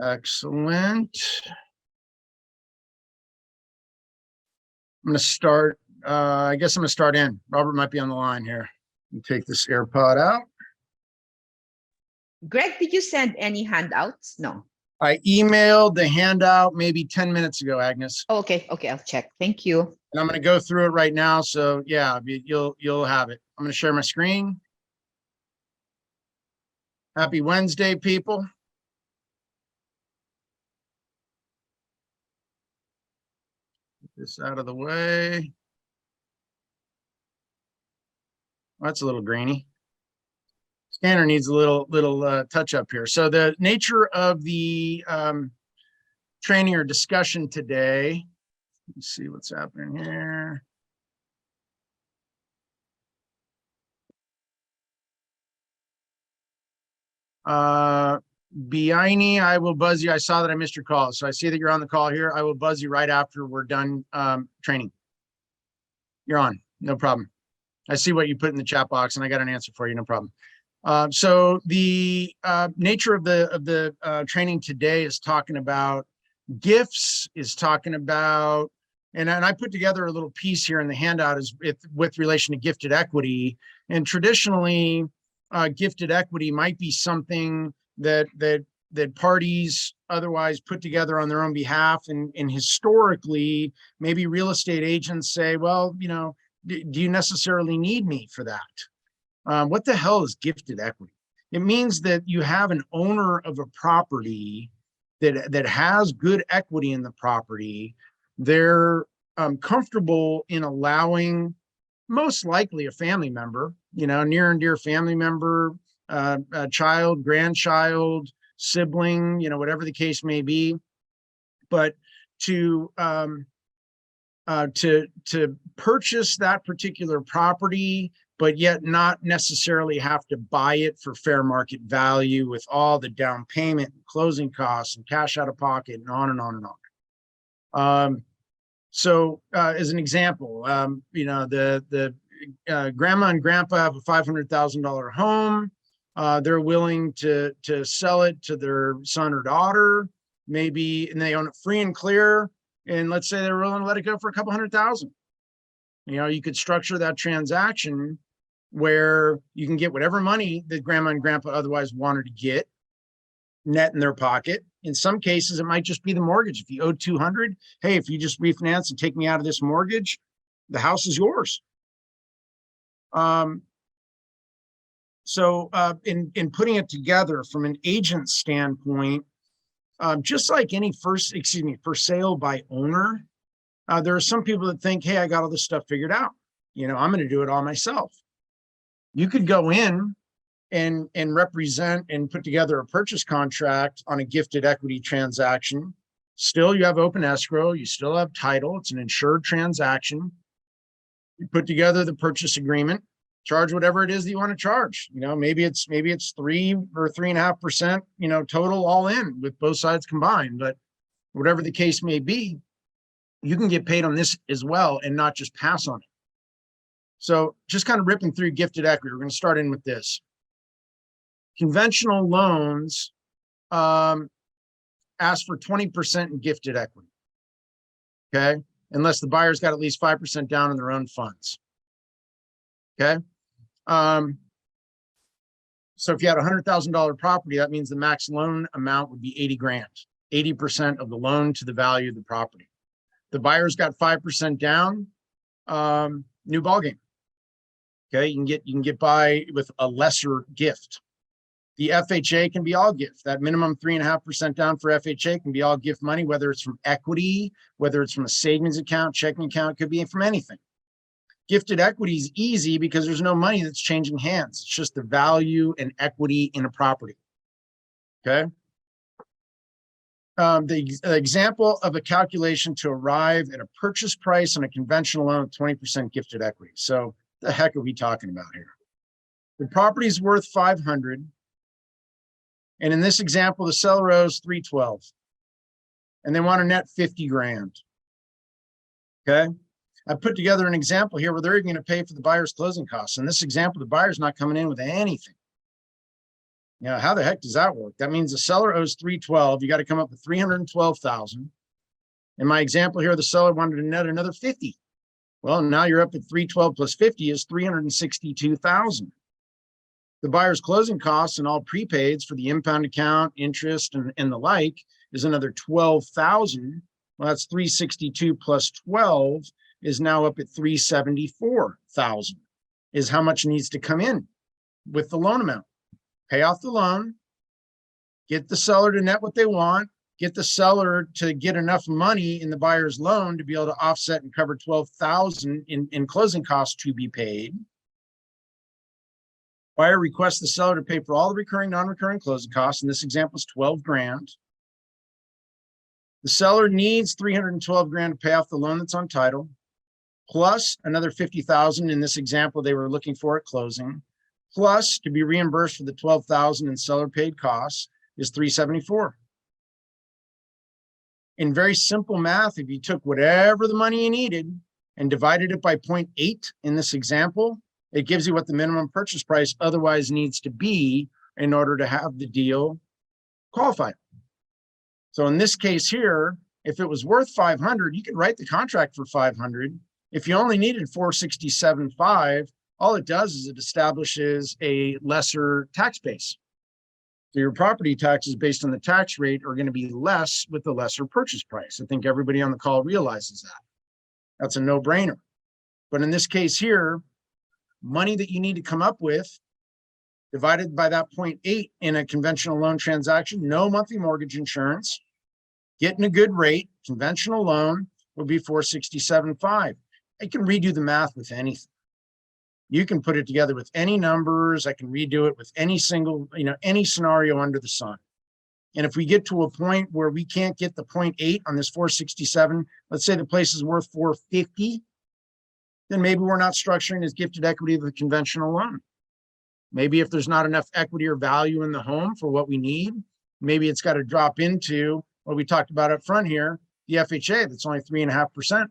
Excellent. I'm going to start. I guess I'm going to start in. Robert might be on the line here. Take this AirPod out. Greg, did you send any handouts? No. I emailed the handout maybe 10 minutes ago, Agnes. Oh, okay, I'll check. Thank you. And I'm going to go through it right now. So yeah, you'll have it. I'm going to share my screen. Happy Wednesday, people. Get this out of the way. That's a little grainy. Scanner needs a little touch up here. So the nature of the training or discussion today. Let's see what's happening here. Biani, I will buzz you. I saw that I missed your call. So I see that you're on the call here. I will buzz you right after we're done training. You're on, no problem. I see what you put in the chat box and I got an answer for you, no problem. So the nature of the training today is talking about gifts, is talking about, and I put together a little piece here in the handout is with relation to gifted equity. And traditionally, gifted equity might be something that parties otherwise put together on their own behalf. And historically, maybe real estate agents say, well, you know, do you necessarily need me for that? What the hell is gifted equity? It means that you have an owner of a property that has good equity in the property. They're comfortable in allowing most likely a family member, you know, near and dear family member, a child, grandchild, sibling, you know, whatever the case may be, but to purchase that particular property, but yet not necessarily have to buy it for fair market value with all the down payment and closing costs and cash out of pocket and on and on and on. So as an example, you know, the grandma and grandpa have a $500,000 home. They're willing to sell it to their son or daughter, maybe, and they own it free and clear. And let's say they're willing to let it go for a couple $100,000. You know, you could structure that transaction where you can get whatever money that grandma and grandpa otherwise wanted to get net in their pocket. In some cases, it might just be the mortgage. If you owe 200, hey, if you just refinance and take me out of this mortgage, the house is yours. So in putting it together from an agent standpoint, just like any for sale by owner, there are some people that think, hey, I got all this stuff figured out. You know, I'm going to do it all myself. You could go in and represent and put together a purchase contract on a gifted equity transaction. Still, you have open escrow. You still have title. It's an insured transaction. You put together the purchase agreement, charge whatever it is that you want to charge. You know, maybe it's 3 or 3.5%, you know, total all in with both sides combined, but whatever the case may be, you can get paid on this as well and not just pass on it. So just kind of ripping through gifted equity, we're going to start in with this. Conventional loans ask for 20% in gifted equity, okay? Unless the buyer's got at least 5% down in their own funds, okay? So if you had a $100,000 property, that means the max loan amount would be 80 grand, 80% of the loan to the value of the property. The buyer's got 5% down, new ballgame. Okay, you can get by with a lesser gift. The FHA can be all gift. That minimum 3.5% down for FHA can be all gift money, whether it's from equity, whether it's from a savings account, checking account, could be from anything. Gifted equity is easy because there's no money that's changing hands. It's just the value and equity in a property. Okay. The example of a calculation to arrive at a purchase price on a conventional loan with 20% gifted equity. So the heck are we talking about here? The property is worth 500. And in this example, the seller owes 312. And they want to net 50 grand. Okay. I put together an example here where they're even going to pay for the buyer's closing costs. In this example, the buyer's not coming in with anything. Now, how the heck does that work? That means the seller owes 312. You got to come up with 312,000. In my example here, the seller wanted to net another 50. Well, now you're up at 312 plus 50 is 362,000. The buyer's closing costs and all prepaids for the impound account, interest, and the like is another 12,000. Well, that's 362 plus 12 is now up at 374,000 is how much needs to come in with the loan amount. Pay off the loan, get the seller to net what they want, get the seller to get enough money in the buyer's loan to be able to offset and cover 12,000 in closing costs to be paid. Buyer requests the seller to pay for all the recurring, non-recurring closing costs. In this example, is 12 grand. The seller needs 312 grand to pay off the loan that's on title, plus another 50,000. In this example, they were looking for at closing, plus to be reimbursed for the 12,000 in seller paid costs is 374. In very simple math, if you took whatever the money you needed and divided it by 0.8 in this example, it gives you what the minimum purchase price otherwise needs to be in order to have the deal qualified. So in this case here, if it was worth 500, you could write the contract for 500. If you only needed 467.5, all it does is it establishes a lesser tax base. So your property taxes based on the tax rate are going to be less with the lesser purchase price. I think everybody on the call realizes that. That's a no-brainer. But in this case here, money that you need to come up with divided by that 0.8 in a conventional loan transaction, no monthly mortgage insurance, getting a good rate, conventional loan would be 467.5. I can redo the math with anything. You can put it together with any numbers. I can redo it with any single, any scenario under the sun. And if we get to a point where we can't get the 0.8 on this 467, let's say the place is worth 450, then maybe we're not structuring as gifted equity of a conventional loan. Maybe if there's not enough equity or value in the home for what we need, maybe it's got to drop into what we talked about up front here, the FHA that's only 3.5%.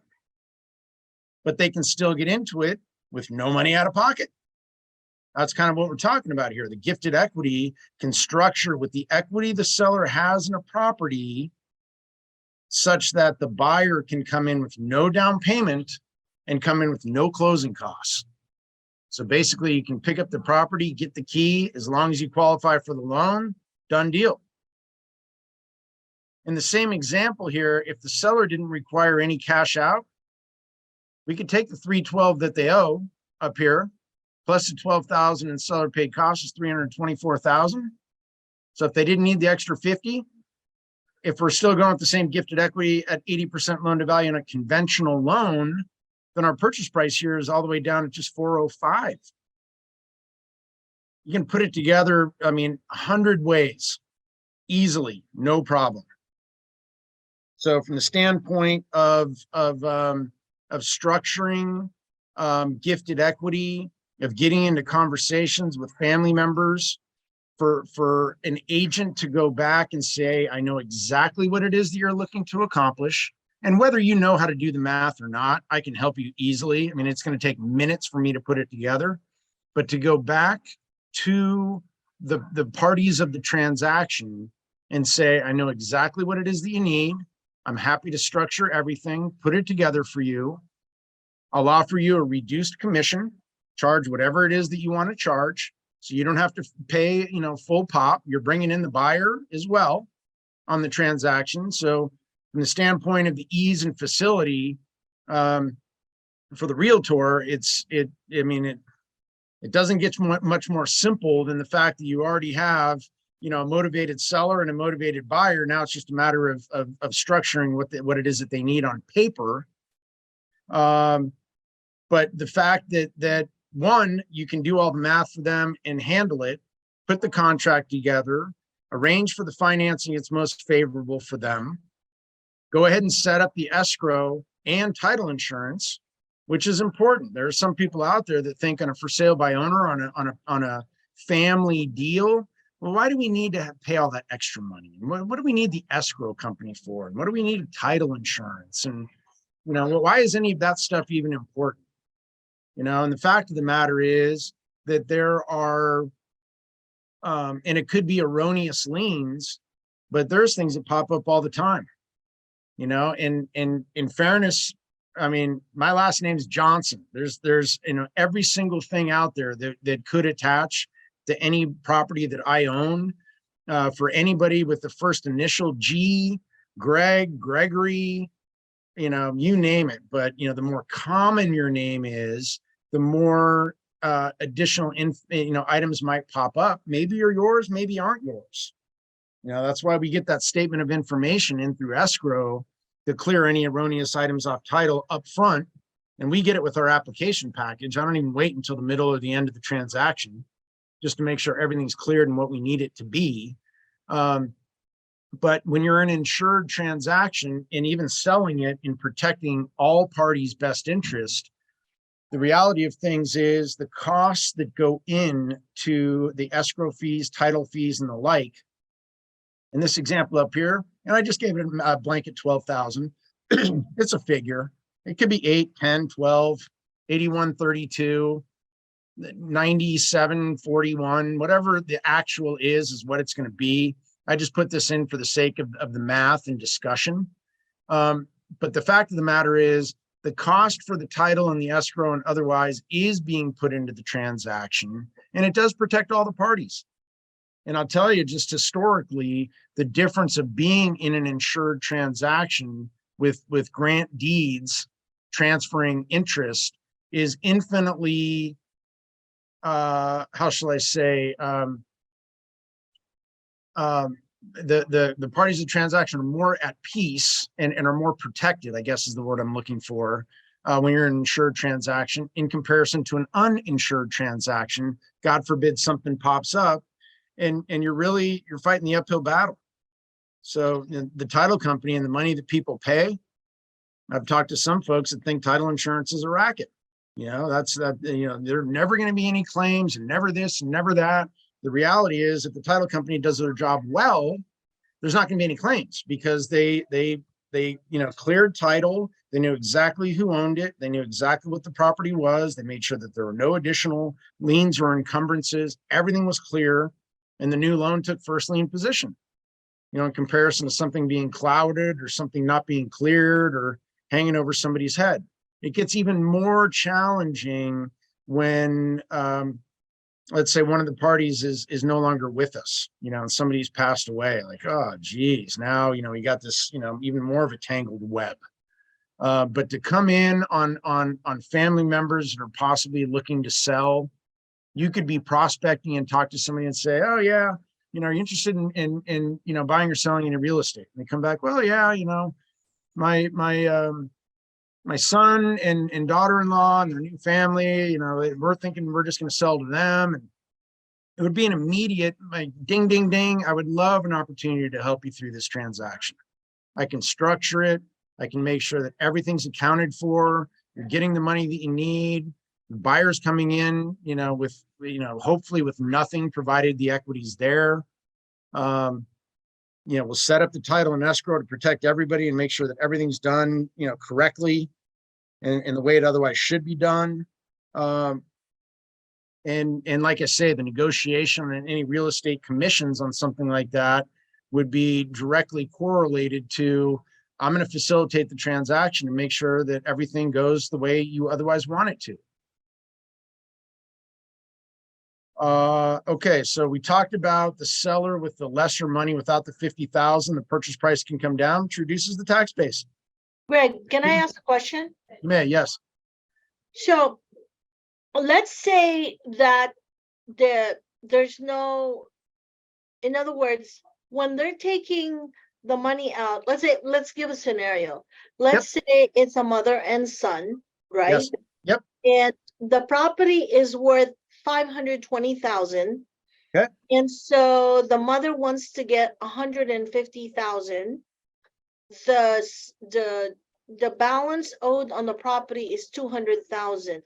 But they can still get into it with no money out of pocket. That's kind of what we're talking about here. The gifted equity can structure with the equity the seller has in a property such that the buyer can come in with no down payment and come in with no closing costs. So basically you can pick up the property, get the key, as long as you qualify for the loan, done deal. In the same example here, if the seller didn't require any cash out, we could take the 312 that they owe up here, plus the 12,000 in seller paid costs is 324,000. So if they didn't need the extra 50, if we're still going with the same gifted equity at 80% loan to value in a conventional loan, then our purchase price here is all the way down to just 405. You can put it together, 100 ways, easily, no problem. So from the standpoint of structuring gifted equity, of getting into conversations with family members, for an agent to go back and say, I know exactly what it is that you're looking to accomplish. And whether you know how to do the math or not, I can help you easily. It's going to take minutes for me to put it together. But to go back to the parties of the transaction and say, I know exactly what it is that you need. I'm happy to structure everything, put it together for you. I'll offer you a reduced commission, charge whatever it is that you want to charge. So you don't have to pay, full pop. You're bringing in the buyer as well on the transaction. So from the standpoint of the ease and facility, for the realtor, it doesn't get much more simple than the fact that you already have, a motivated seller and a motivated buyer. Now it's just a matter of structuring what it is that they need on paper. But the fact that one, you can do all the math for them and handle it, put the contract together, arrange for the financing that's most favorable for them, go ahead and set up the escrow and title insurance, which is important. There are some people out there that think on a for sale by owner on a family deal, well, why do we need to pay all that extra money? What do we need the escrow company for? And what do we need title insurance? And You know, well, why is any of that stuff even important? You know, and the fact of the matter is that there are, and it could be erroneous liens, but there's things that pop up all the time. You know, and in fairness, I mean, my last name is Johnson. There's you know, every single thing out there that could attach to any property that I own, for anybody with the first initial G, Greg, Gregory, you know, you name it. But you know, the more common your name is, the more additional items might pop up. Maybe are yours, maybe aren't yours. You know, that's why we get that statement of information in through escrow to clear any erroneous items off title up front. And we get it with our application package. I don't even wait until the middle or the end of the transaction just to make sure everything's cleared and what we need it to be. But when you're an insured transaction and even selling it and protecting all parties' best interest, the reality of things is the costs that go in to the escrow fees, title fees, and the like. In this example up here, and I just gave it a blanket 12,000. It's a figure. It could be 8, 10, 12, 81, 32, 97, 41, whatever the actual is what it's going to be. I just put this in for the sake of the math and discussion. But the fact of the matter is the cost for the title and the escrow and otherwise is being put into the transaction, and it does protect all the parties. And I'll tell you, just historically, the difference of being in an insured transaction with grant deeds transferring interest is infinitely, how shall I say, the parties of the transaction are more at peace and are more protected, I guess is the word I'm looking for, when you're in an insured transaction in comparison to an uninsured transaction. God forbid something pops up, and you're fighting the uphill battle. So the title company and the money that people pay, I've talked to some folks that think title insurance is a racket. You know, there are never going to be any claims and never this and never that. The reality is if the title company does their job well, there's not going to be any claims because they cleared title. They knew exactly who owned it. They knew exactly what the property was. They made sure that there were no additional liens or encumbrances. Everything was clear. And the new loan took first lien position, you know, in comparison to something being clouded or something not being cleared or hanging over somebody's head. It gets even more challenging when, let's say one of the parties is no longer with us, you know, and somebody's passed away. Like, oh, geez, now, you know, we got this, you know, even more of a tangled web. But to come in on family members that are possibly looking to sell, you could be prospecting and talk to somebody and say, oh yeah, you know, are you interested in you know, buying or selling any real estate? And they come back, well, yeah, you know, my son and daughter-in-law and their new family, you know, we're thinking we're just going to sell to them. And it would be an immediate like ding, ding, ding. I would love an opportunity to help you through this transaction. I can structure it. I can make sure that everything's accounted for. You're getting the money that you need. Buyers coming in, you know, with, you know, hopefully with nothing, provided the equity's there. You know, we'll set up the title and escrow to protect everybody and make sure that everything's done, you know, correctly and the way it otherwise should be done. And like I say, the negotiation and any real estate commissions on something like that would be directly correlated to, I'm going to facilitate the transaction and make sure that everything goes the way you otherwise want it to. Okay, so we talked about the seller with the lesser money without the 50,000, the purchase price can come down, which reduces the tax base. Greg, can I ask a question? You may, yes. So let's say that there's no, in other words, when they're taking the money out, let's give a scenario. Let's say it's a mother and son, right? Yes. Yep. And the property is worth 520,000. Okay. And so the mother wants to get 150,000. The balance owed on the property is 200,000.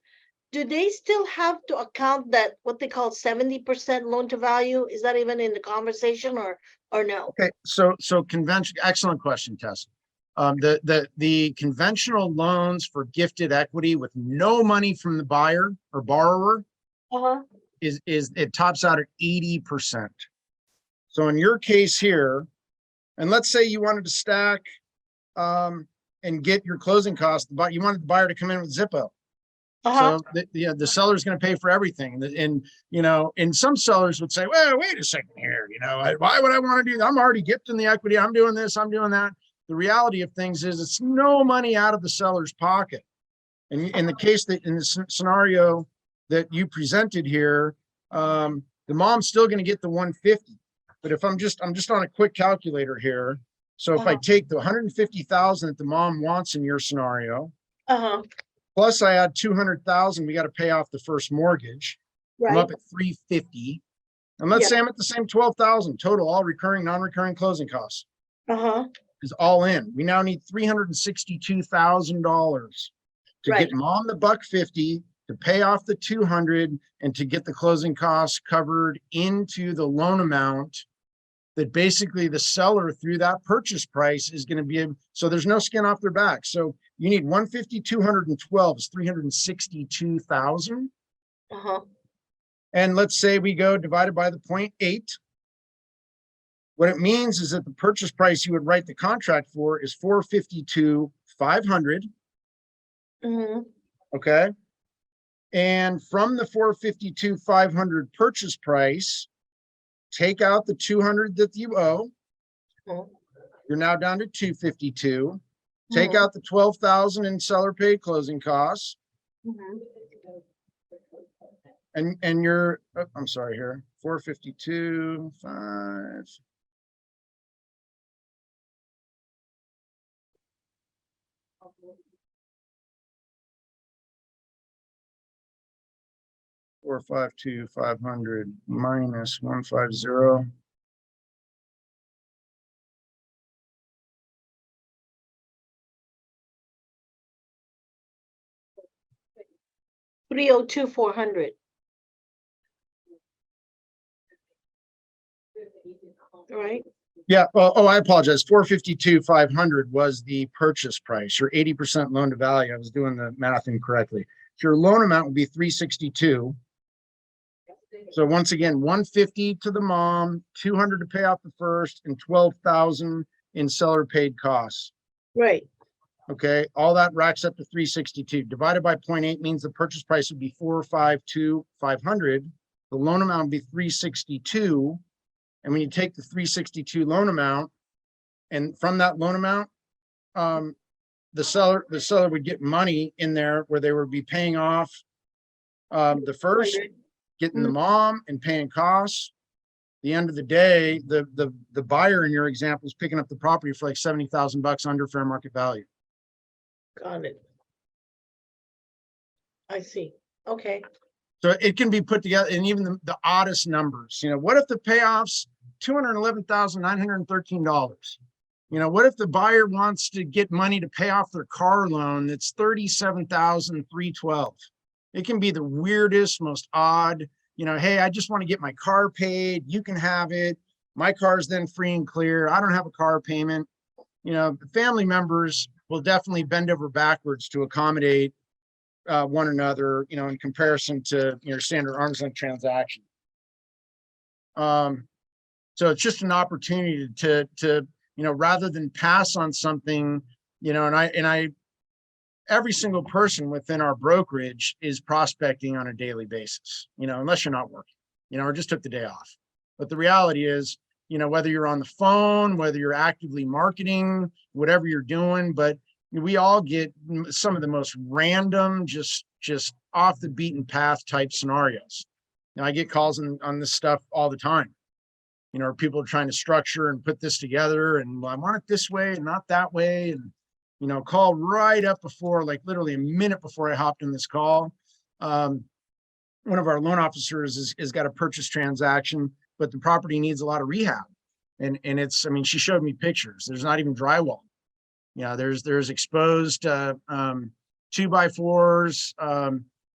Do they still have to account that what they call 70% loan to value? Is that even in the conversation or no? Okay, so convention, excellent question, Tess. The conventional loans for gifted equity with no money from the buyer or borrower Uh-huh. is it tops out at 80%. So in your case here, and let's say you wanted to stack and get your closing costs, but you wanted the buyer to come in with Zippo. Uh-huh. So the seller's going to pay for everything. And some sellers would say, well, wait a second here. Why would I want to do that? I'm already gifting the equity. I'm doing this. I'm doing that. The reality of things is it's no money out of the seller's pocket. And in the case that in the scenario that you presented here, the mom's still going to get the 150. But if I'm just on a quick calculator here. So if I take the 150,000 that the mom wants in your scenario, Uh-huh. plus I add 200,000, we got to pay off the first mortgage. I'm Right. up at 350. And let's say I'm at the same 12,000 total, all recurring, non-recurring closing costs Uh-huh. is all in. We now need $362,000 to Right. get mom the $150, to pay off the 200, and to get the closing costs covered into the loan amount that basically the seller through that purchase price is going to be able, so there's no skin off their back. So you need 150, 212 is 362,000. Uh-huh. And let's say we go divided by the 0.8. What it means is that the purchase price you would write the contract for is 452,500. Mm-hmm. Okay. And from the 452,500 purchase price, take out the 200 that you owe. Mhm. You're now down to 252. Take Mhm. out the 12,000 in seller paid closing costs. Mhm. And you're, I'm sorry here, 452, 5. Four, 5, 500 minus 150. 302,400. Right? Yeah. Well, I apologize. 452,500 was the purchase price. Your 80% loan to value. I was doing the math incorrectly. So your loan amount would be 362. So once again, 150 to the mom, 200 to pay off the first, and 12,000 in seller paid costs. Right. Okay, all that racks up to 362. Divided by 0.8 means the purchase price would be 452,500. The loan amount would be 362. And when you take the 362 loan amount, and from that loan amount, the seller would get money in there where they would be paying off the first, getting the mom and paying costs. The end of the day, the buyer in your example is picking up the property for like 70,000 bucks under fair market value. Got it. I see. Okay. So it can be put together, and even the oddest numbers. What if the payoff's $211,913? What if the buyer wants to get money to pay off their car loan that's $37,312? It can be the weirdest, most odd. Hey, I just want to get my car paid. You can have it. My car's then free and clear. I don't have a car payment. Family members will definitely bend over backwards to accommodate one another, in comparison to your standard arm's length transaction. So it's just an opportunity to rather than pass on something, and I every single person within our brokerage is prospecting on a daily basis, unless you're not working, or just took the day off. But the reality is, whether you're on the phone, whether you're actively marketing, whatever you're doing, but we all get some of the most random, just off the beaten path type scenarios. I get calls on this stuff all the time. People are trying to structure and put this together, and well, I want it this way and not that way. And, call right up before, like literally a minute before I hopped in this call. One of our loan officers has got a purchase transaction, but the property needs a lot of rehab. And it's, she showed me pictures. There's not even drywall. There's exposed 2x4s.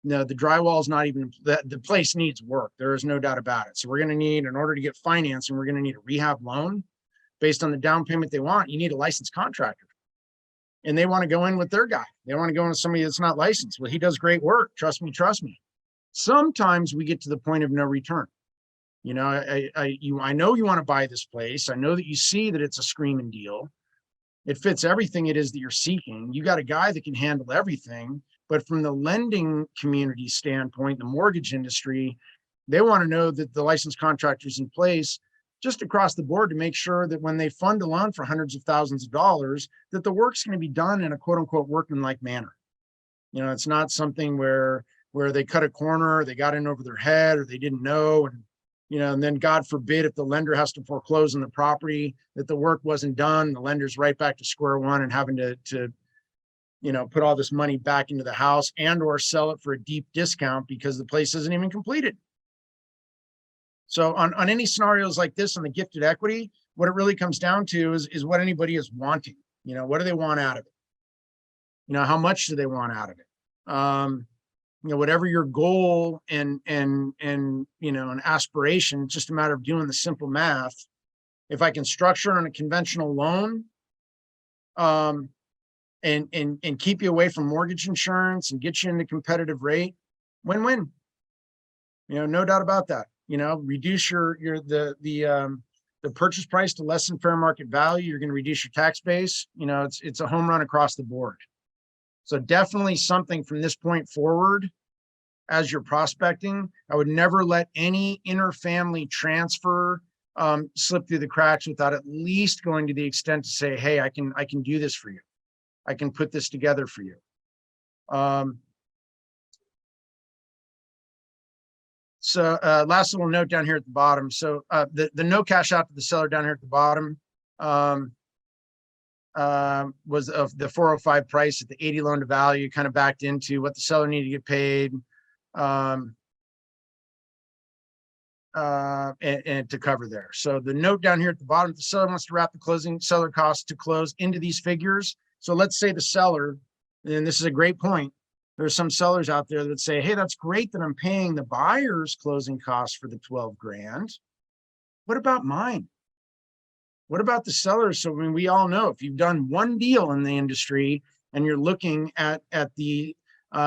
The drywall is not even, the place needs work. There is no doubt about it. So we're going to need, in order to get financing, we're going to need a rehab loan based on the down payment they want. You need a licensed contractor. and they want to go in with their guy. They want to go in with somebody that's not licensed. Well, he does great work. Trust me, trust me. Sometimes we get to the point of no return. You know, I know you want to buy this place. I know that you see that it's a screaming deal. It fits everything it is that you're seeking. You got a guy that can handle everything. But from the lending community standpoint, the mortgage industry, they want to know that the licensed contractor's in place just across the board to make sure that when they fund a loan for hundreds of thousands of dollars, that the work's going to be done in a quote unquote workmanlike manner. You know, it's not something where they cut a corner, or they got in over their head, or they didn't know. And, you know, and then God forbid, if the lender has to foreclose on the property, that the work wasn't done, the lender's right back to square one and having to you know, put all this money back into the house and or sell it for a deep discount because the place isn't even completed. So on any scenarios like this on the gifted equity, what it really comes down to is what anybody is wanting. You know, what do they want out of it? You know, how much do they want out of it? You know, whatever your goal and you know, an aspiration, it's just a matter of doing the simple math. If I can structure on a conventional loan, and keep you away from mortgage insurance and get you into competitive rate, win-win. You know, no doubt about that. You know, reduce the purchase price to less than fair market value. You're going to reduce your tax base. You know, it's a home run across the board. So definitely something from this point forward, as you're prospecting, I would never let any interfamily transfer slip through the cracks without at least going to the extent to say, hey, I can do this for you. I can put this together for you. So last little note down here at the bottom. So the no cash out to the seller down here at the bottom was of the 405 price at the 80 loan to value, kind of backed into what the seller needed to get paid and to cover there. So the note down here at the bottom, the seller wants to wrap the closing seller costs to close into these figures. So let's say the seller, and this is a great point, there's some sellers out there that say, hey, that's great that I'm paying the buyer's closing costs for the 12 grand. What about mine? What about the sellers? So I mean, we all know if you've done one deal in the industry and you're looking at the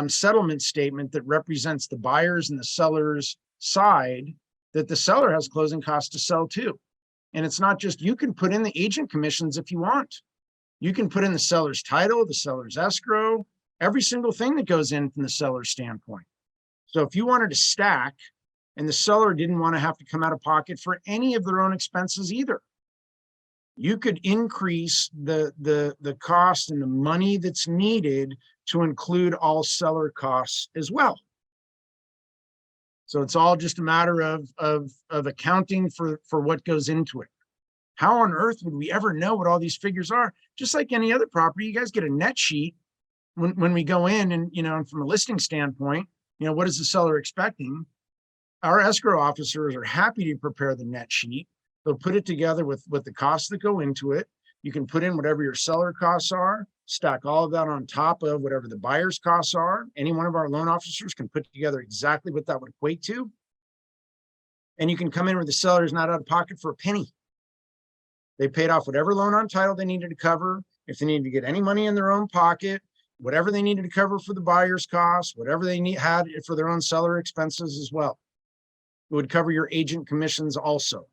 settlement statement that represents the buyers and the seller's side, that the seller has closing costs to sell too. And it's not just, you can put in the agent commissions if you want. You can put in the seller's title, the seller's escrow, every single thing that goes in from the seller's standpoint. So if you wanted to stack and the seller didn't want to have to come out of pocket for any of their own expenses either, you could increase the cost and the money that's needed to include all seller costs as well. So it's all just a matter of accounting for what goes into it. How on earth would we ever know what all these figures are? Just like any other property, you guys get a net sheet when we go in and, you know, and from a listing standpoint, you know, what is the seller expecting? Our escrow officers are happy to prepare the net sheet. They'll put it together with the costs that go into it. You can put in whatever your seller costs are, stack all of that on top of whatever the buyer's costs are. Any one of our loan officers can put together exactly what that would equate to. And you can come in where the seller is not out of pocket for a penny. They paid off whatever loan on title they needed to cover. If they needed to get any money in their own pocket, whatever they needed to cover for the buyer's costs, whatever they had for their own seller expenses as well. It would cover your agent commissions also.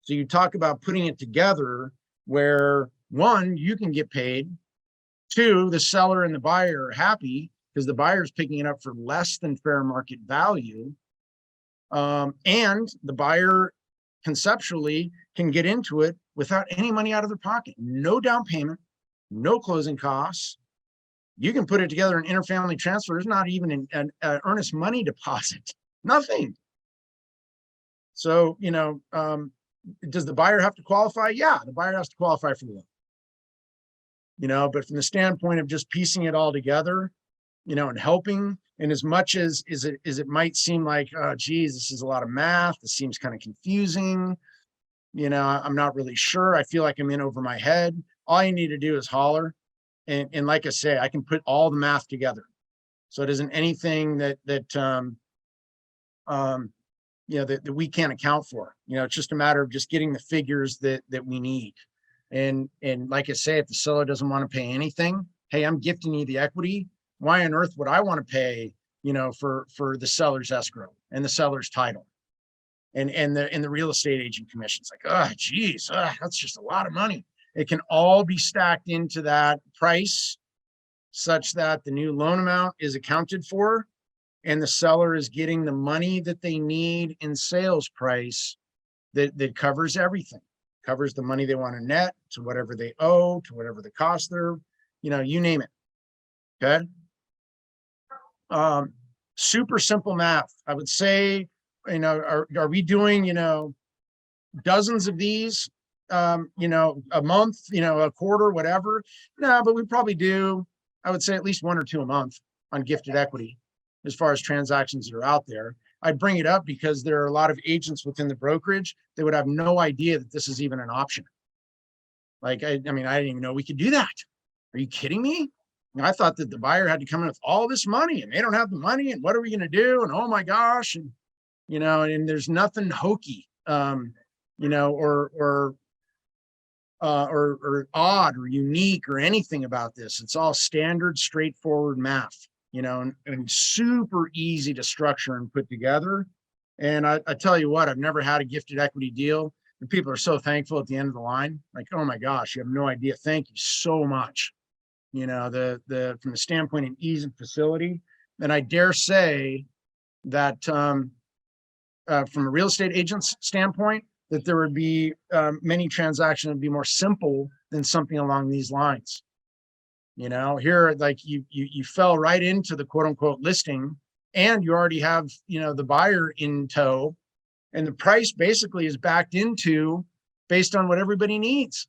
So you talk about putting it together where, one, you can get paid. Two, the seller and the buyer are happy because the buyer is picking it up for less than fair market value. And the buyer conceptually can get into it without any money out of their pocket. No down payment, no closing costs. You can put it together in interfamily transfer. There's not even an earnest money deposit, nothing. So, you know, does the buyer have to qualify? Yeah, the buyer has to qualify for the loan. You know, but from the standpoint of just piecing it all together, you know, and helping, and as much as it might seem like, oh, geez, this is a lot of math. This seems kind of confusing. You know, I'm not really sure. I feel like I'm in over my head. All you need to do is holler. And like I say, I can put all the math together. So it isn't anything that you know, that we can't account for. You know, it's just a matter of just getting the figures that we need. And like I say, if the seller doesn't want to pay anything, hey, I'm gifting you the equity. Why on earth would I want to pay, for the seller's escrow and the seller's title? And the real estate agent commission's like, oh, geez, that's just a lot of money. It can all be stacked into that price such that the new loan amount is accounted for and the seller is getting the money that they need in sales price that covers everything, covers the money they want to net to whatever they owe, to whatever the cost they're, you name it. Okay. Super simple math. I would say, are we doing, dozens of these, a month, a quarter, whatever? No, but we probably do, I would say at least 1 or 2 a month on gifted equity as far as transactions that are out there. I bring it up because there are a lot of agents within the brokerage that would have no idea that this is even an option. Like, I didn't even know we could do that. Are you kidding me? I thought that the buyer had to come in with all this money and they don't have the money and what are we going to do? And oh my gosh. And, and there's nothing hokey, or odd or unique or anything about this. It's all standard, straightforward math, and super easy to structure and put together. And I tell you what, I've never had a gifted equity deal. And people are so thankful at the end of the line. Like, oh my gosh, you have no idea. Thank you so much. From the standpoint of ease and facility. And I dare say that from a real estate agent's standpoint, that there would be many transactions would be more simple than something along these lines. Here, like you fell right into the quote unquote listing and you already have, the buyer in tow and the price basically is backed into based on what everybody needs.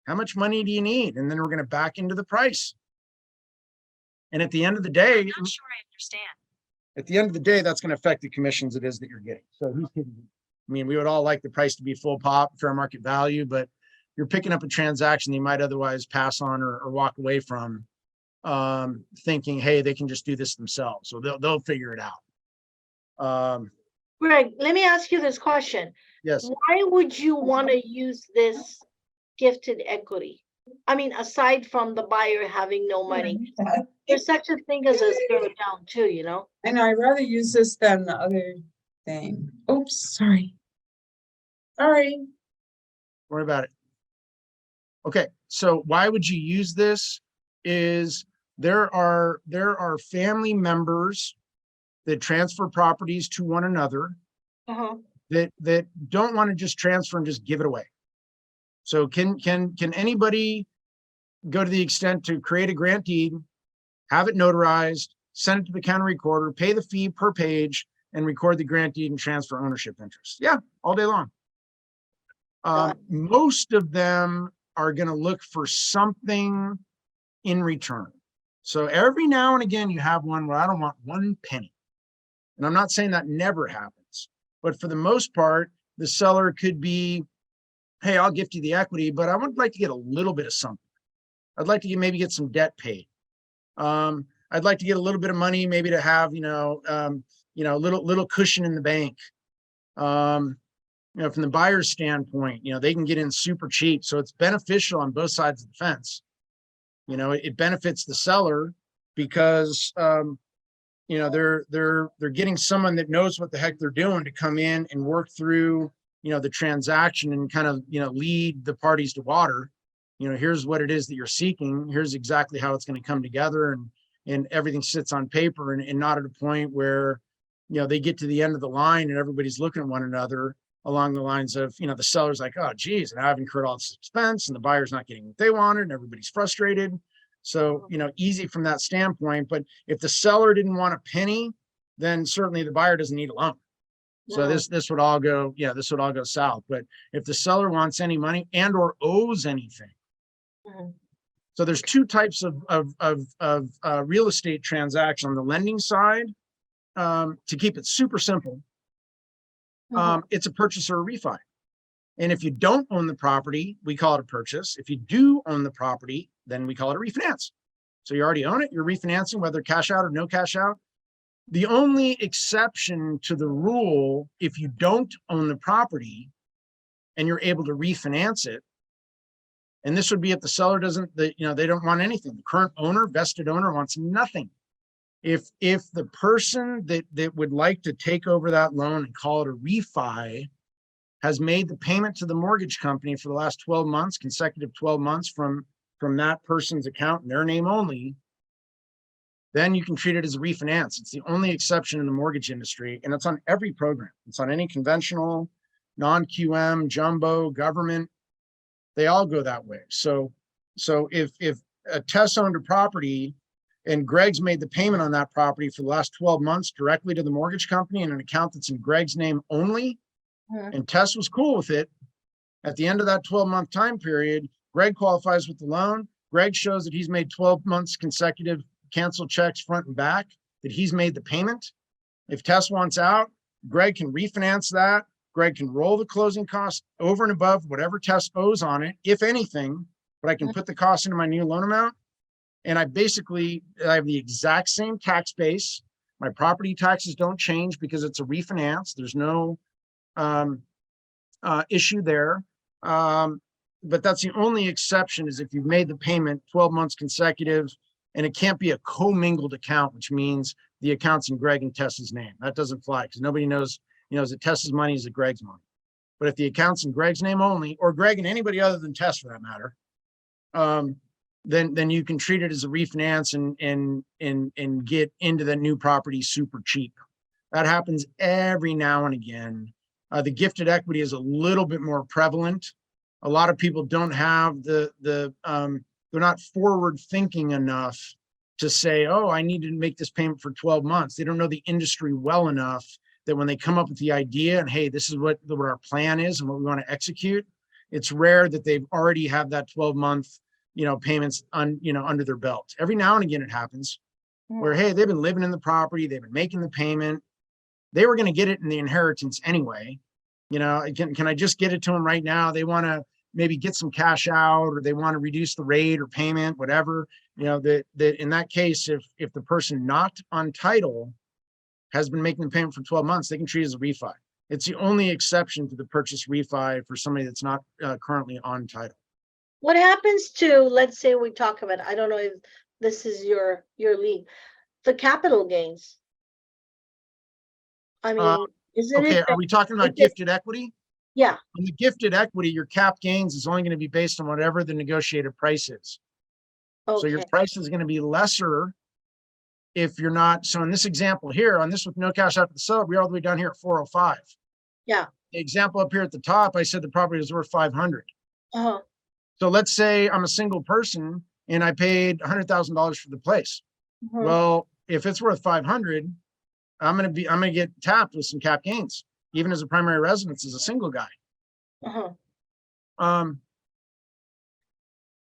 How much money do you need? And then we're going to back into the price. And at the end of the day, I'm not sure I understand. At the end of the day, that's going to affect the commissions it is that you're getting. So who's kidding you? We would all like the price to be full pop, fair market value, but you're picking up a transaction you might otherwise pass on or walk away from, thinking, hey, they can just do this themselves. So they'll figure it out. Greg, let me ask you this question. Yes. Why would you want to use this gifted equity? Aside from the buyer having no money, there's such a thing as a zero down too, And I'd rather use this than the other thing. Oops, sorry. Sorry. Worry about it. Okay, so why would you use this? Is there are family members that transfer properties to one another that don't want to just transfer and just give it away. So can anybody go to the extent to create a grant deed, have it notarized, send it to the county recorder, pay the fee per page, and record the grant deed and transfer ownership interest? Yeah, all day long. Most of them are going to look for something in return. So every now and again, you have one where I don't want 1 penny. And I'm not saying that never happens, but for the most part, the seller could be, hey, I'll gift you the equity, but I would like to get a little bit of something. I'd like to maybe get some debt paid. I'd like to get a little bit of money, maybe to have, little cushion in the bank. From the buyer's standpoint, they can get in super cheap. So it's beneficial on both sides of the fence. It benefits the seller because, they're getting someone that knows what the heck they're doing to come in and work through, the transaction and kind of, lead the parties to water. Here's what it is that you're seeking. Here's exactly how it's going to come together, and everything sits on paper and not at a point where, they get to the end of the line and everybody's looking at one another along the lines of, the seller's like, oh, geez, and I've incurred all this expense and the buyer's not getting what they wanted and everybody's frustrated. So, easy from that standpoint. But if the seller didn't want a penny, then certainly the buyer doesn't need a loan. So this would all go, this would all go south. But if the seller wants any money and or owes anything. So there's 2 types of real estate transaction. On the lending side, to keep it super simple, it's a purchase or a refi. And if you don't own the property, we call it a purchase. If you do own the property, then we call it a refinance. So you already own it, you're refinancing, whether cash out or no cash out. The only exception to the rule, if you don't own the property and you're able to refinance it, And this would be if the seller doesn't, they don't want anything. The current owner, vested owner wants nothing. If the person that would like to take over that loan and call it a refi has made the payment to the mortgage company for the last 12 months, consecutive 12 months from that person's account in their name only, then you can treat it as a refinance. It's the only exception in the mortgage industry, and it's on every program. It's on any conventional, non-QM, jumbo, government. They all go that way. So if a Tess owned a property and Greg's made the payment on that property for the last 12 months directly to the mortgage company in an account that's in Greg's name only, and Tess was cool with it, at the end of that 12-month time period, Greg qualifies with the loan. Greg shows that he's made 12 months consecutive canceled checks front and back, that he's made the payment. If Tess wants out, Greg can refinance that. Greg can roll the closing costs over and above whatever Tess owes on it, if anything, but I can put the cost into my new loan amount. And I have the exact same tax base. My property taxes don't change because it's a refinance. There's no issue there. But that's the only exception, is if you've made the payment 12 months consecutive, and it can't be a commingled account, which means the account's in Greg and Tess's name. That doesn't fly because nobody knows, is it Tess's money, is it Greg's money? But if the account's in Greg's name only, or Greg and anybody other than Tess for that matter, then you can treat it as a refinance and get into the new property super cheap. That happens every now and again. The gifted equity is a little bit more prevalent. A lot of people don't have they're not forward thinking enough to say, oh, I need to make this payment for 12 months. They don't know the industry well enough that when they come up with the idea and, hey, this is what our plan is and what we want to execute, it's rare that they've already have that 12-month, payments under their belt. Every now and again it happens where, hey, they've been living in the property, they've been making the payment. They were going to get it in the inheritance anyway. Can I just get it to them right now? They want to maybe get some cash out, or they want to reduce the rate or payment, whatever. That in that case, if the person not on title has been making the payment for 12 months, they can treat it as a refi. It's the only exception to the purchase refi for somebody that's not currently on title. What happens to, let's say we talk about, I don't know if this is your league, the capital gains? I mean, isn't Okay, it? are we talking about gifted equity? Yeah. On the gifted equity, your cap gains is only going to be based on whatever the negotiated price is. So your Okay. price is going to be lesser if you're not. So in this example here, on this with no cash after the sale, we're all the way down here at 405. Yeah. The example up here at the top, I said the property was worth 500. Uh-huh. So let's say I'm a single person and I paid $100,000 for the place. Mhm. Well, if it's worth 500, I'm going to get tapped with some cap gains, even as a primary residence as a single guy. Uh-huh.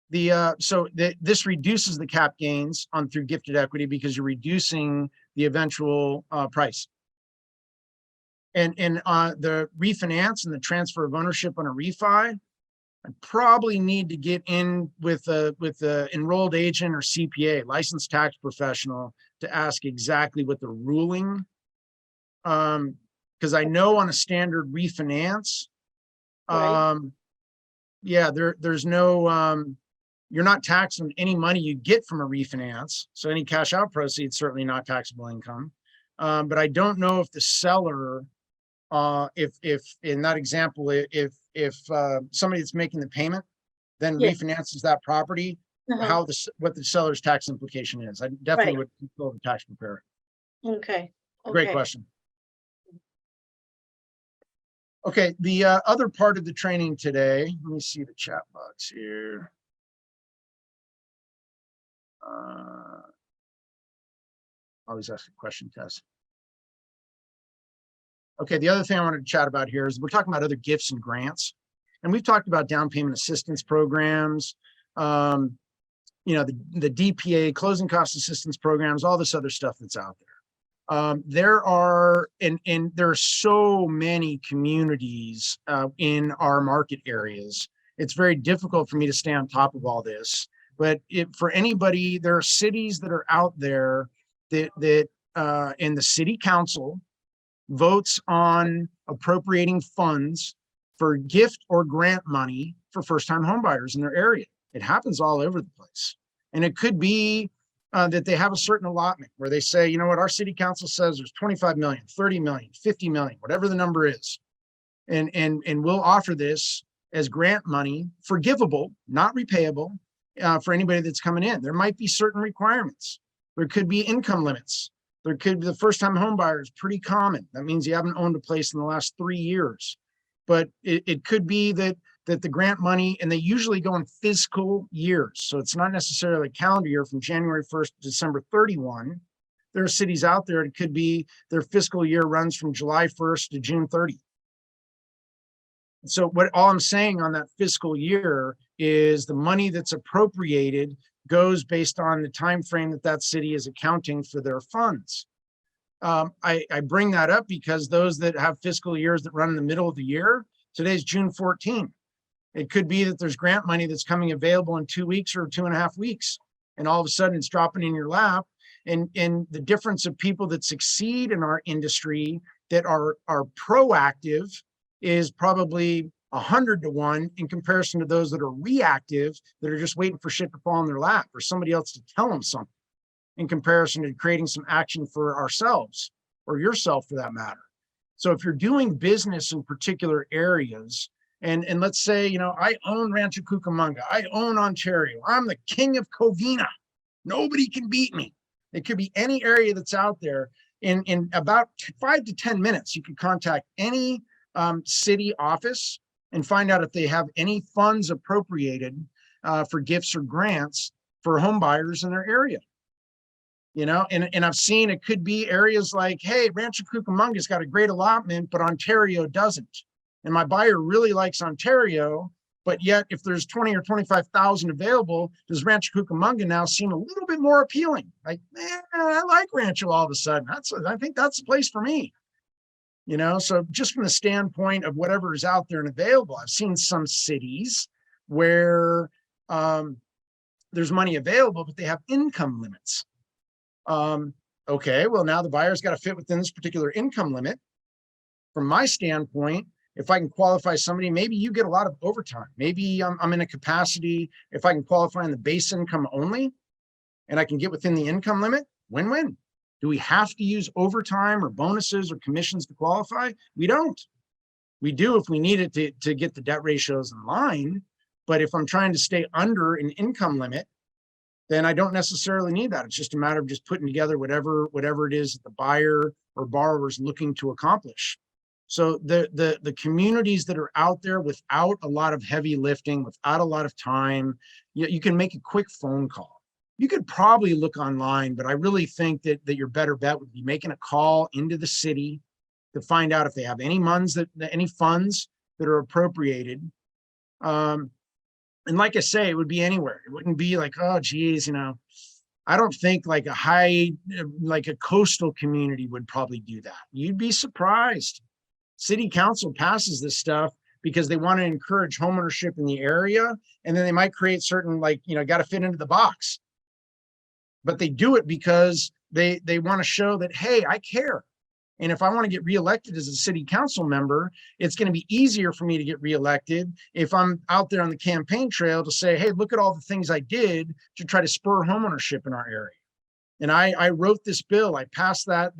This reduces the cap gains through gifted equity because you're reducing the eventual price. And the refinance and the transfer of ownership on a refi, I probably need to get in with a enrolled agent or CPA, licensed tax professional, to ask exactly what the ruling. Because I know on a standard refinance, Right. there's no you're not taxed on any money you get from a refinance. So any cash out proceeds, certainly not taxable income. But I don't know if the seller, if in that example, if somebody that's making the payment then Yeah. refinances that property, Uh-huh. what the seller's tax implication is. I definitely would consult the tax preparer. Okay. Great Okay. question. Okay, the other part of the training today, let me see the chat box here. Always ask a question, Tess. Okay, the other thing I wanted to chat about here is we're talking about other gifts and grants. And we've talked about down payment assistance programs, the DPA, closing cost assistance programs, all this other stuff that's out there. There are so many communities in our market areas. It's very difficult for me to stay on top of all this. But for anybody, there are cities that are out there that in the city council votes on appropriating funds for gift or grant money for first-time homebuyers in their area. It happens all over the place. And it could be that they have a certain allotment where they say, you know what, our city council says there's 25 million, 30 million, 50 million, whatever the number is. And we'll offer this as grant money, forgivable, not repayable, for anybody that's coming in. There might be certain requirements. There could be income limits. There could be the first-time home buyers, pretty common. That means you haven't owned a place in the last 3 years. But it could be that the grant money, and they usually go in fiscal years. So it's not necessarily a calendar year from January 1st to December 31. There are cities out there, it could be their fiscal year runs from July 1st to June 30th. So all I'm saying on that fiscal year is the money that's appropriated goes based on the time frame that city is accounting for their funds. I bring that up because those that have fiscal years that run in the middle of the year, today's June 14th. It could be that there's grant money that's coming available in 2 weeks or 2.5 weeks, and all of a sudden it's dropping in your lap. And the difference of people that succeed in our industry that are proactive is probably 100 to 1 in comparison to those that are reactive, that are just waiting for shit to fall in their lap or somebody else to tell them something, in comparison to creating some action for ourselves or yourself for that matter. So if you're doing business in particular areas, and let's say, you know, I own Rancho Cucamonga, I own Ontario, I'm the king of Covina, nobody can beat me. It could be any area that's out there. In about 5 to 10 minutes, you can contact any city office and find out if they have any funds appropriated for gifts or grants for home buyers in their area. You know, and I've seen it could be areas like, hey, Rancho Cucamonga's got a great allotment, but Ontario doesn't. And my buyer really likes Ontario, but yet if there's 20 or 25,000 available, does Rancho Cucamonga now seem a little bit more appealing? Like, man, I like Rancho all of a sudden. I think that's the place for me. You know, so just from the standpoint of whatever is out there and available, I've seen some cities where there's money available, but they have income limits. Okay, well, now the buyer's got to fit within this particular income limit. From my standpoint, if I can qualify somebody, maybe you get a lot of overtime. Maybe I'm in a capacity, if I can qualify in the base income only, and I can get within the income limit, win-win. Do we have to use overtime or bonuses or commissions to qualify? We don't. We do if we need it to get the debt ratios in line. But if I'm trying to stay under an income limit, then I don't necessarily need that. It's just a matter of just putting together whatever it is that the buyer or borrower is looking to accomplish. So the communities that are out there without a lot of heavy lifting, without a lot of time, you can make a quick phone call. You could probably look online, but I really think that your better bet would be making a call into the city to find out if they have any funds that are appropriated. And like I say, it would be anywhere. It wouldn't be like, oh, geez, you know, I don't think like a coastal community would probably do that. You'd be surprised. City council passes this stuff because they want to encourage homeownership in the area. And then they might create certain, like, you know, got to fit into the box. But they do it because they want to show that, hey, I care. And if I want to get reelected as a city council member, it's going to be easier for me to get reelected if I'm out there on the campaign trail to say, hey, look at all the things I did to try to spur homeownership in our area. And I wrote this bill, I passed that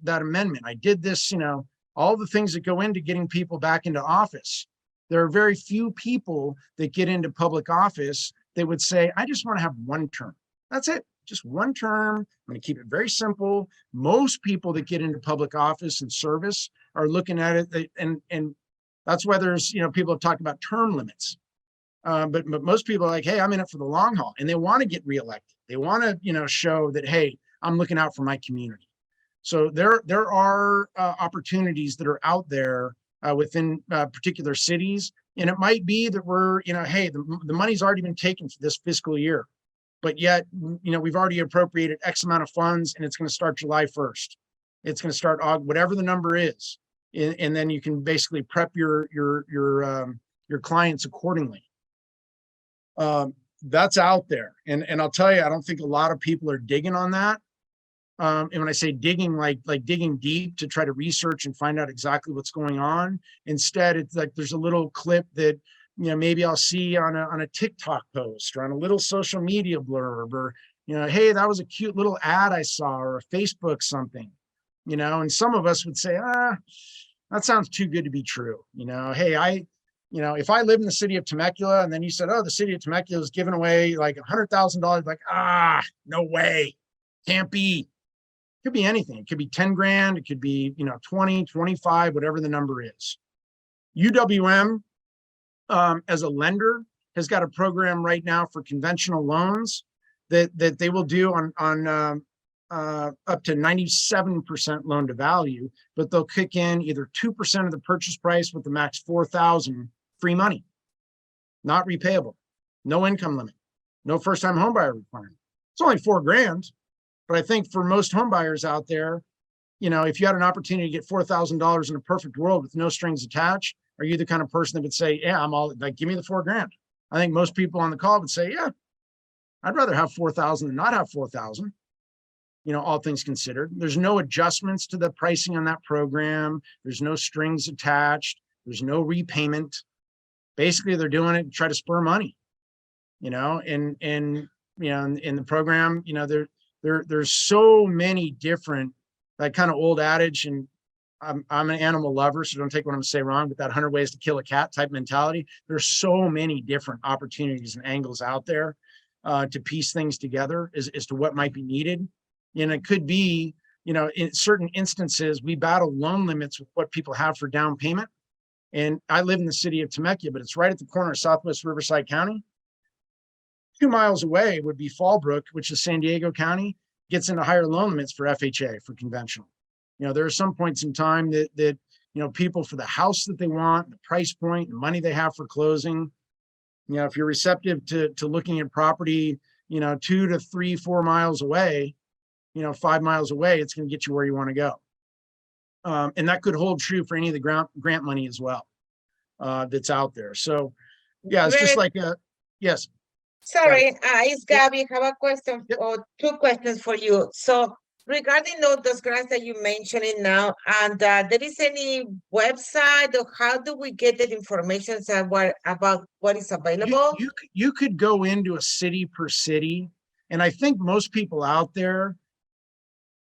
amendment. I did this, you know, all the things that go into getting people back into office. There are very few people that get into public office that would say, I just want to have one term. That's it. Just one term. I'm going to keep it very simple. Most people that get into public office and service are looking at it, and that's why there's, you know, people have talked about term limits. But most people are like, hey, I'm in it for the long haul, and they want to get reelected. They want to, you know, show that, hey, I'm looking out for my community. So there are opportunities that are out there within particular cities, and it might be that we're, you know, hey, the money's already been taken for this fiscal year. But yet, you know, we've already appropriated X amount of funds, and it's going to start July 1st. It's going to start whatever the number is, and then you can basically prep your clients accordingly. That's out there, and I'll tell you, I don't think a lot of people are digging on that. And when I say digging, like digging deep to try to research and find out exactly what's going on, instead, it's like there's a little clip that maybe I'll see on a TikTok post or on a little social media blurb, or, hey, that was a cute little ad I saw, or a Facebook something, and some of us would say, that sounds too good to be true. Hey, if I live in the city of Temecula and then you said, oh, the city of Temecula is giving away like $100,000, like, no way, can't be. It could be anything. It could be 10 grand. It could be, 20, 25, whatever the number is. UWM, as a lender, has got a program right now for conventional loans that they will do on up to 97% loan to value, but they'll kick in either 2% of the purchase price with the max $4,000 free money, not repayable, no income limit, no first-time homebuyer requirement. It's only $4 grand, but I think for most homebuyers out there, if you had an opportunity to get $4,000 in a perfect world with no strings attached, are you the kind of person that would say, yeah, I'm all like, give me the $4 grand? I think most people on the call would say, yeah, I'd rather have 4,000 than not have 4,000. All things considered. There's no adjustments to the pricing on that program. There's no strings attached. There's no repayment. Basically, they're doing it to try to spur money. In the program, there's so many different, that kind of old adage, and I'm an animal lover, so don't take what I'm gonna say wrong, but that 100 ways to kill a cat type mentality. There's so many different opportunities and angles out there to piece things together as to what might be needed. And it could be, in certain instances, we battle loan limits with what people have for down payment. And I live in the city of Temecula, but it's right at the corner of Southwest Riverside County. 2 miles away would be Fallbrook, which is San Diego County, gets into higher loan limits for FHA, for conventional. There are some points in time that people, for the house that they want, the price point, the money they have for closing, if you're receptive to looking at property, 2 to 3, 4 miles away, 5 miles away, it's going to get you where you want to go. And that could hold true for any of the grant money as well that's out there. So, yeah, it's just like yes. Sorry, it's Gabby. I have a question Yep. or 2 questions for you. So regarding all those grants that you're mentioning now, and there is any website, or how do we get the information about what is available? You could go into a city per city, and I think most people out there,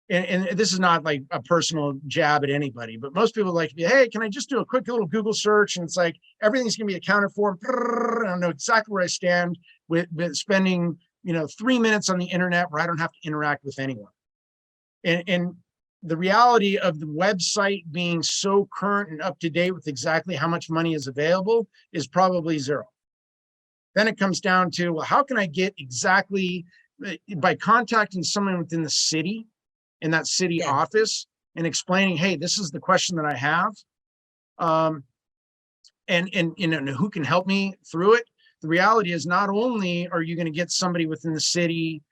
and this is not like a personal jab at anybody, but most people like to be, hey, can I just do a quick little Google search? And it's like, everything's going to be accounted for. I know exactly where I stand with spending, 3 minutes on the internet where I don't have to interact with anyone. And the reality of the website being so current and up to date with exactly how much money is available is probably zero. Then it comes down to, well, how can I get exactly, by contacting someone within the city, in that city Yeah. office, and explaining, hey, this is the question that I have, and who can help me through it. The reality is, not only are you going to get somebody within the city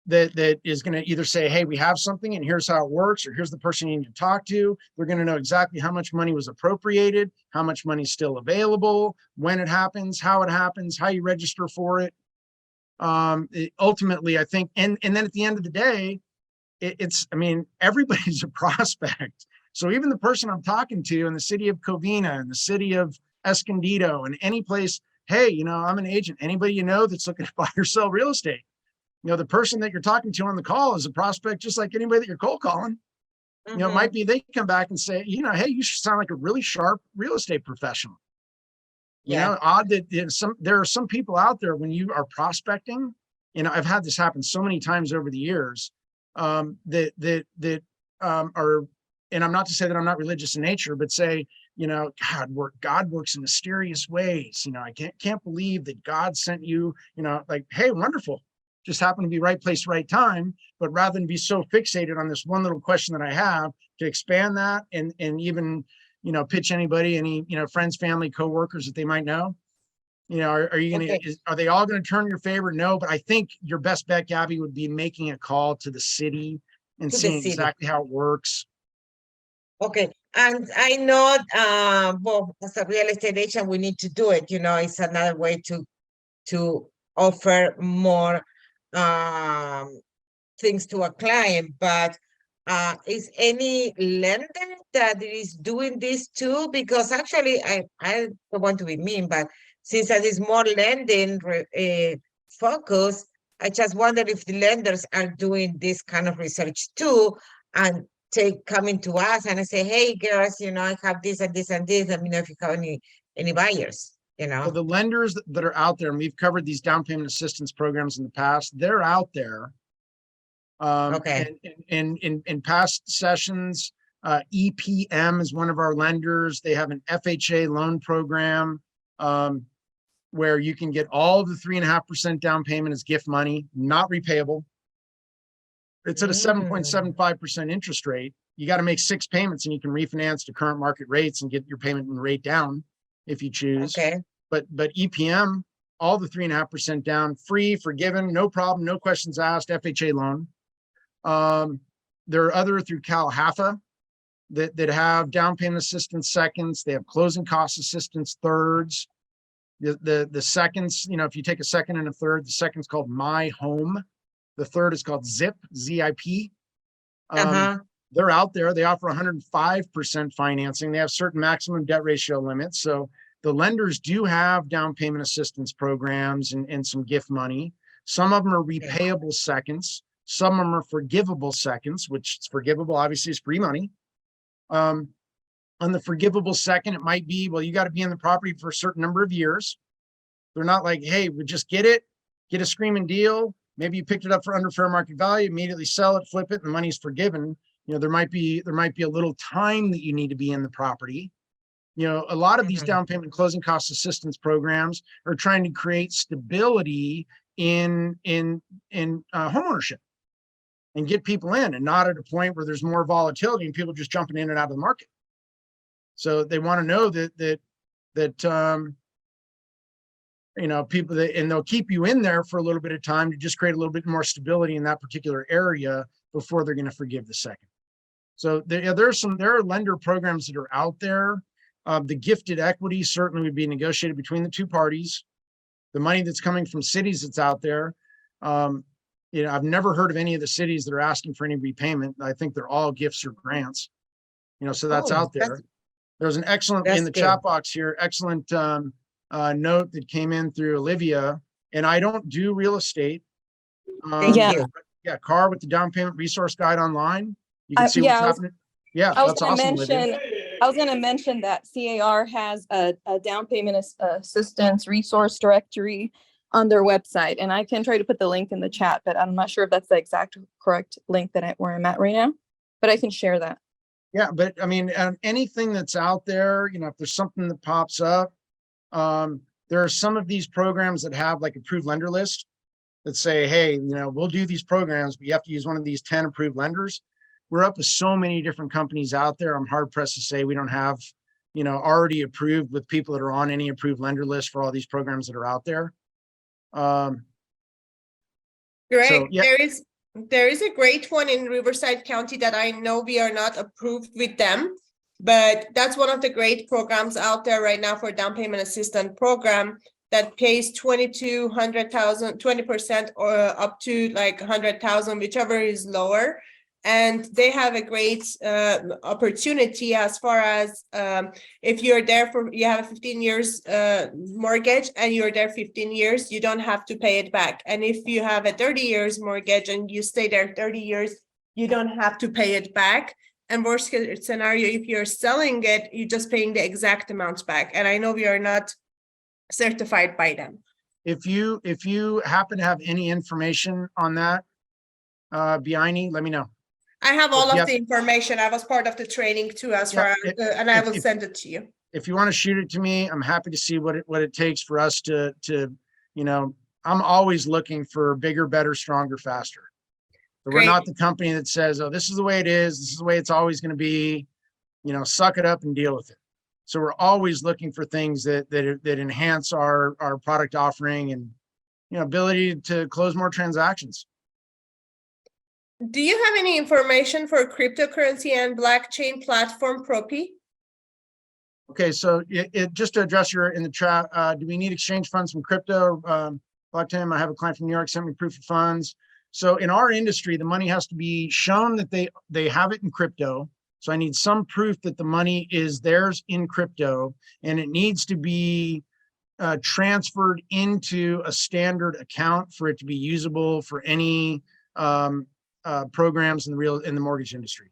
that is going to either say, hey, we have something and here's how it works, or here's the person you need to talk to. They're going to know exactly how much money was appropriated, how much money is still available, when it happens, how you register for it. Ultimately, I think, and then at the end of the day, everybody's a prospect. So even the person I'm talking to in the city of Covina, in the city of Escondido, and any place, hey, I'm an agent. Anybody that's looking to buy or sell real estate, the person that you're talking to on the call is a prospect, just like anybody that you're cold calling. It might be they come back and say, hey, you should sound like a really sharp real estate professional. Odd that there are some people out there, when you are prospecting, I've had this happen so many times over the years, that are, and I'm not to say that I'm not religious in nature, but say, God works in mysterious ways. I can't believe that God sent you, like, hey, wonderful. Just happen to be right place, right time. But rather than be so fixated on this one little question that I have, to expand that and even, pitch anybody, any, friends, family, coworkers that they might know, are you going to, are they all going to turn your favor? No, but I think your best bet, Gabby, would be making a call to the city and seeing exactly how it works. Okay, and I know, well, as a real estate agent, we need to do it. It's another way to offer more things to a client. But is any lender that is doing this too? Because actually, I don't want to be mean, but since that is more lending focus, I just wonder if the lenders are doing this kind of research too, and coming to us and I say, hey girls, I have this and this and this. Let me know if you have any buyers, So the lenders that are out there, and we've covered these down payment assistance programs in the past, they're out there. Okay. And in past sessions, EPM is one of our lenders. They have an FHA loan program, where you can get all of the 3.5% down payment as gift money, not repayable. It's at a 7.75% interest rate. You got to make 6 payments and you can refinance to current market rates and get your payment and rate down if you choose. Okay. But EPM, all the 3.5% down, free, forgiven, no problem, no questions asked, FHA loan. There are other through CalHAFA that have down payment assistance seconds. They have closing cost assistance thirds. The seconds, if you take a second and a third, the second's called My Home. The third is called ZIP, Z-I-P. They're out there. They offer 105% financing. They have certain maximum debt ratio limits. So the lenders do have down payment assistance programs and some gift money. Some of them are repayable seconds. Some of them are forgivable seconds, which is forgivable, obviously, is free money. On the forgivable second, it might be, well, you got to be in the property for a certain number of years. They're not like, hey, we just get a screaming deal. Maybe you picked it up for under fair market value, immediately sell it, flip it, and the money's forgiven. There might be a little time that you need to be in the property. A lot of these down payment and closing cost assistance programs are trying to create stability in homeownership and get people in, and not at a point where there's more volatility and people just jumping in and out of the market. So they want to know that people and they'll keep you in there for a little bit of time to just create a little bit more stability in that particular area before they're going to forgive the second. So there are lender programs that are out there. The gifted equity certainly would be negotiated between the two parties. The money that's coming from cities that's out there, I've never heard of any of the cities that are asking for any repayment. I think they're all gifts or grants. So that's out there. There's an excellent in the chat box here, excellent note that came in through Olivia. And I don't do real estate. Yeah, Car with the down payment resource guide online. You can see what's happening. Yeah, that's awesome, Olivia. I was going to mention that CAR has a down payment assistance resource directory on their website, and I can try to put the link in the chat, but I'm not sure if that's the exact correct link where I'm at right now, but I can share that. Yeah, but I mean, anything that's out there, if there's something that pops up, there are some of these programs that have like approved lender list that say, hey, we'll do these programs, but you have to use one of these 10 approved lenders. We're up to so many different companies out there. I'm hard pressed to say we don't have, already approved with people that are on any approved lender list for all these programs that are out there. Great. So, yeah. There is a great one in Riverside County that I know we are not approved with them, but that's one of the great programs out there right now for down payment assistance program that pays 20% or up to like 100,000, whichever is lower. And they have a great opportunity as far as if you're there you have a 15 years mortgage and you're there 15 years, you don't have to pay it back. And if you have a 30 years mortgage and you stay there 30 years, you don't have to pay it back. And worst case scenario, if you're selling it, you're just paying the exact amount back. And I know we are not certified by them. If you happen to have any information on that, Biani, let me know. I have all of the information. I was part of the training too, and I will send it to you. If you want to shoot it to me, I'm happy to see what it takes for us to I'm always looking for bigger, better, stronger, faster. So we're not the company that says, oh, this is the way it is. This is the way it's always going to be, suck it up and deal with it. So we're always looking for things that enhance our product offering and, ability to close more transactions. Do you have any information for cryptocurrency and blockchain platform Propy? Okay, so just to address in the chat, do we need exchange funds from crypto? Blockchain, I have a client from New York sent me proof of funds. So in our industry, the money has to be shown that they have it in crypto. So I need some proof that the money is theirs in crypto, and it needs to be transferred into a standard account for it to be usable for any programs in the mortgage industry.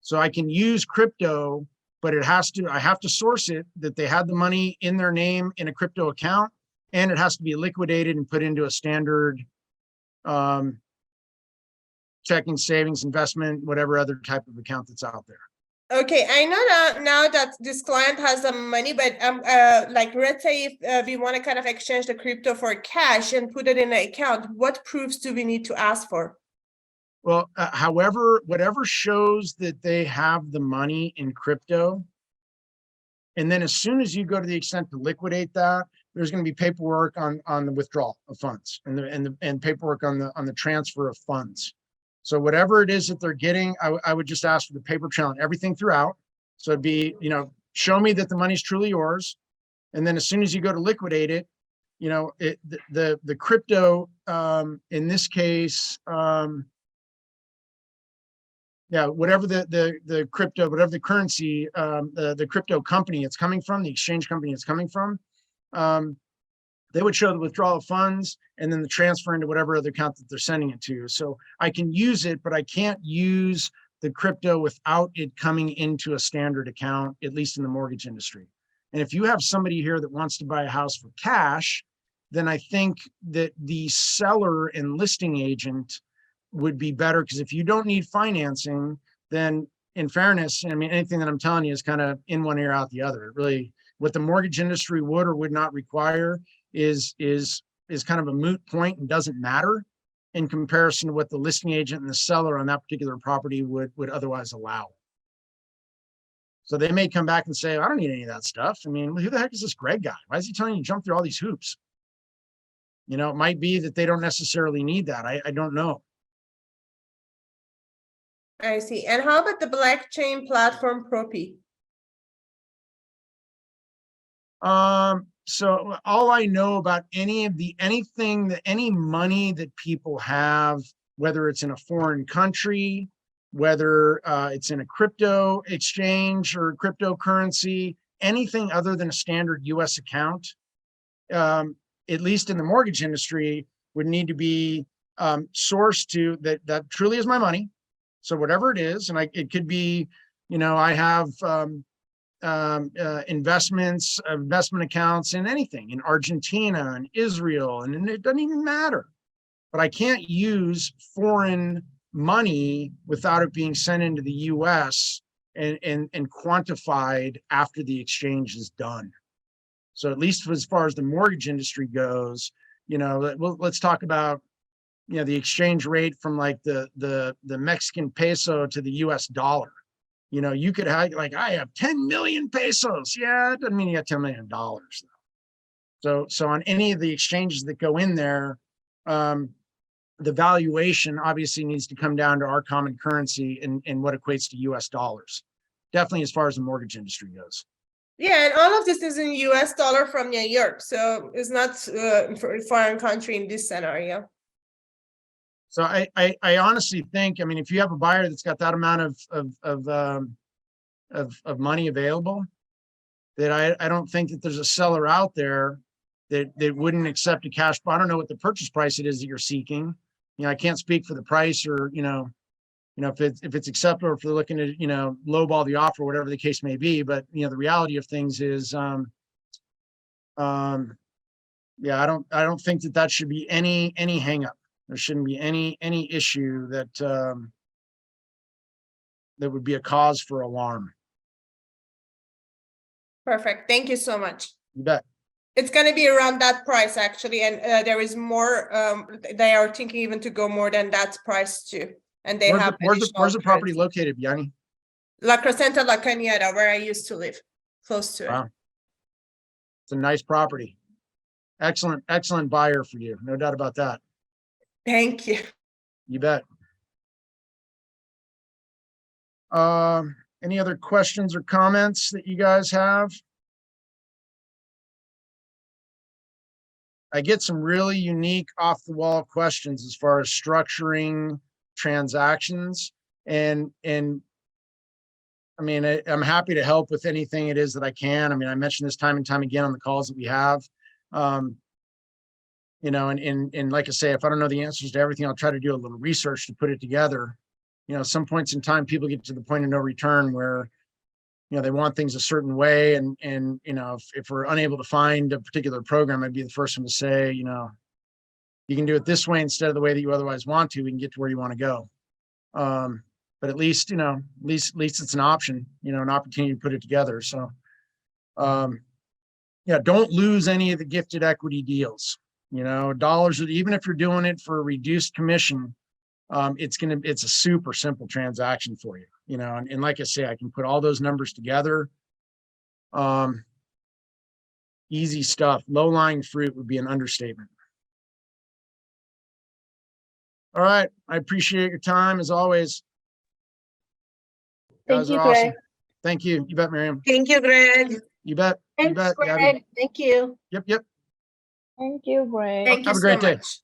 So I can use crypto, but I have to source it that they had the money in their name in a crypto account, and it has to be liquidated and put into a standard checking, savings, investment, whatever other type of account that's out there. Okay, I know that now that this client has the money, but like let's say if we want to kind of exchange the crypto for cash and put it in an account, what proofs do we need to ask for? Well, however, whatever shows that they have the money in crypto, and then as soon as you go to the extent to liquidate that, there's going to be paperwork on the withdrawal of funds and paperwork on the transfer of funds. So whatever it is that they're getting, I would just ask for the paper trail and everything throughout. So it'd be, show me that the money's truly yours. And then as soon as you go to liquidate it, the crypto, in this case, whatever the crypto, whatever the currency, the crypto company it's coming from, the exchange company it's coming from, they would show the withdrawal of funds and then the transfer into whatever other account that they're sending it to. So I can use it, but I can't use the crypto without it coming into a standard account, at least in the mortgage industry. And if you have somebody here that wants to buy a house for cash, then I think that the seller and listing agent would be better, because if you don't need financing, then in fairness, I mean, anything that I'm telling you is kind of in one ear out the other. It really, what the mortgage industry would or would not require is kind of a moot point and doesn't matter in comparison to what the listing agent and the seller on that particular property would otherwise allow. So they may come back and say, I don't need any of that stuff. I mean, who the heck is this Greg guy? Why is he telling you to jump through all these hoops? It might be that they don't necessarily need that. I don't know. I see. And how about the blockchain platform Propy? So all I know about any money that people have, whether it's in a foreign country, whether it's in a crypto exchange or cryptocurrency, anything other than a standard US account, at least in the mortgage industry, would need to be sourced to that truly is my money. So whatever it is, and it could be, I have investment accounts in anything in Argentina and Israel, and it doesn't even matter. But I can't use foreign money without it being sent into the US and quantified after the exchange is done. So at least as far as the mortgage industry goes, let's talk about the exchange rate from like the Mexican peso to the US dollar. You could have like, I have 10 million pesos. Yeah, it doesn't mean you got $10 million. So on any of the exchanges that go in there, the valuation obviously needs to come down to our common currency and what equates to US dollars. Definitely as far as the mortgage industry goes. Yeah, and all of this is in US dollar from New York. So it's not for a foreign country in this scenario. So I honestly think, I mean, if you have a buyer that's got that amount of money available, that I don't think that there's a seller out there that wouldn't accept a cash buy. I don't know what the purchase price it is that you're seeking. I can't speak for the price or, if it's acceptable, or if they're looking to, lowball the offer, whatever the case may be. But, the reality of things is, yeah, I don't think that should be any hang up. There shouldn't be any issue that would be a cause for alarm. Perfect. Thank you so much. You bet. It's going to be around that price actually, and there is more. They are thinking even to go more than that price too, and they have. Where's the property located, Yanni? La Crescenta La Cañada, where I used to live, close to it. Wow. It's a nice property. Excellent buyer for you. No doubt about that. Thank you. You bet. Any other questions or comments that you guys have? I get some really unique off the wall questions as far as structuring transactions and I mean, I'm happy to help with anything it is that I can. I mean, I mentioned this time and time again on the calls that we have. You know, and like I say, if I don't know the answers to everything, I'll try to do a little research to put it together. You know, some points in time, people get to the point of no return where, you know, they want things a certain way. And, you know, if we're unable to find a particular program, I'd be the first one to say, you know, you can do it this way instead of the way that you otherwise want to, we can get to where you want to go. But at least, you know, at least it's an option, you know, an opportunity to put it together. So, yeah, don't lose any of the gifted equity deals. You know, dollars, even if you're doing it for a reduced commission, it's a super simple transaction for you, you know, and like I say, I can put all those numbers together. Easy stuff. Low-lying fruit would be an understatement. All right. I appreciate your time as always. Thank Guys you, are awesome. Greg. Thank you. You bet, Miriam. Thank you, Greg. You bet. You Thanks, bet, Gabby. Greg. Thank you. Yep. Thank you, Greg. Thank you Have a so great day. much.